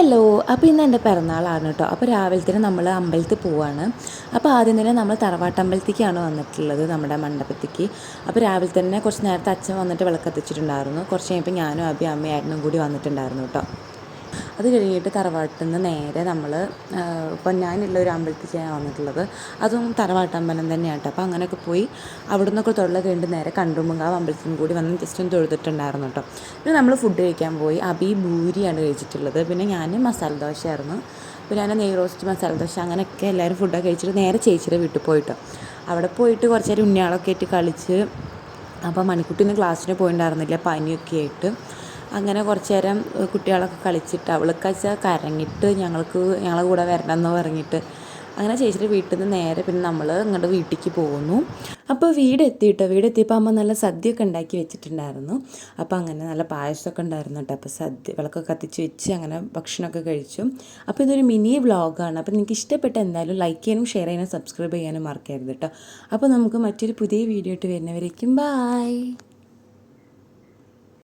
Hello. അപ്പോൾ ഇന്ന് എൻ്റെ പിറന്നാളാണ് കേട്ടോ. അപ്പോൾ രാവിലെ തന്നെ നമ്മൾ അമ്പലത്തിൽ പോവാണ്. അപ്പോൾ ആദ്യം തന്നെ നമ്മൾ തറവാട്ടമ്പലത്തേക്കാണ് വന്നിട്ടുള്ളത്, നമ്മുടെ മണ്ഡപത്തേക്ക്. അപ്പോൾ രാവിലെ തന്നെ കുറച്ച് നേരത്തെ അച്ഛൻ വന്നിട്ട് വിളക്ക് കത്തിച്ചിട്ടുണ്ടായിരുന്നു. കുറച്ച് കഴിഞ്ഞപ്പോൾ ഞാനും അമ്മയും ഏട്ടനും കൂടി വന്നിട്ടുണ്ടായിരുന്നു കേട്ടോ. അത് കഴിഞ്ഞിട്ട് തറവാട്ടിൽ നിന്ന് നേരെ നമ്മൾ ഇപ്പം ഞാനുള്ള ഒരു അമ്പലത്തിലേക്കാണ് വന്നിട്ടുള്ളത്. അതും തറവാട്ടമ്പലം തന്നെയാണ് കേട്ടോ. അപ്പോൾ അങ്ങനെയൊക്കെ പോയി അവിടെ നിന്നൊക്കെ തൊഴിൽ കഴിഞ്ഞിട്ട് നേരെ കണ്ടുമ്പങ്കാവ് അമ്പലത്തിനും കൂടി വന്ന് ജസ്റ്റ് ഒന്ന് തൊഴുതിട്ടുണ്ടായിരുന്നു കേട്ടോ. പിന്നെ നമ്മൾ ഫുഡ് കഴിക്കാൻ പോയി. അബി ഭൂരിയാണ് കഴിച്ചിട്ടുള്ളത്. പിന്നെ ഞാൻ മസാല ദോശയായിരുന്നു. പിന്നെ ഞാൻ നെയ് റോസ്റ്റ്, മസാല ദോശ അങ്ങനെയൊക്കെ എല്ലാവരും ഫുഡൊക്കെ കഴിച്ചിട്ട് നേരെ ചേച്ചിയുടെ വീട്ടിൽ പോയിട്ടോ. അവിടെ പോയിട്ട് കുറച്ച് നേരം ഉണ്ണിയാളൊക്കെ ആയിട്ട് കളിച്ച്. അപ്പോൾ മണിക്കുട്ടീന്ന് ക്ലാസ്സിന് പോയിട്ടുണ്ടായിരുന്നില്ല, പനിയൊക്കെ ആയിട്ട്. അങ്ങനെ കുറച്ച് നേരം കുട്ടികളൊക്കെ കളിച്ചിട്ട് അവൾക്ക് വെച്ചാൽ കരഞ്ഞിട്ട് ഞങ്ങളെ കൂടെ വരണമെന്ന് പറഞ്ഞിട്ട് അങ്ങനെ ചേച്ചിയുടെ വീട്ടിൽ നിന്ന് നേരെ പിന്നെ നമ്മൾ ഇങ്ങോട്ട് വീട്ടിലേക്ക് പോകുന്നു. അപ്പോൾ വീടെത്തിയപ്പോൾ അമ്മ നല്ല സദ്യയൊക്കെ ഉണ്ടാക്കി വെച്ചിട്ടുണ്ടായിരുന്നു. അപ്പോൾ അങ്ങനെ നല്ല പായസമൊക്കെ ഉണ്ടായിരുന്നു കേട്ടോ. അപ്പോൾ വിളക്കൊക്കെ കത്തിച്ച് വെച്ച് അങ്ങനെ ഭക്ഷണമൊക്കെ കഴിച്ചു. അപ്പോൾ ഇതൊരു മിനി വ്ളോഗാണ്. അപ്പോൾ നിങ്ങൾക്ക് ഇഷ്ടപ്പെട്ട എന്തായാലും ലൈക്ക് ചെയ്യാനും ഷെയർ ചെയ്യാനും സബ്സ്ക്രൈബ് ചെയ്യാനും മറക്കരുത് കേട്ടോ. അപ്പോൾ നമുക്ക് മറ്റൊരു പുതിയ വീഡിയോ ആയിട്ട് വരുന്നവരേക്കും ബായ്.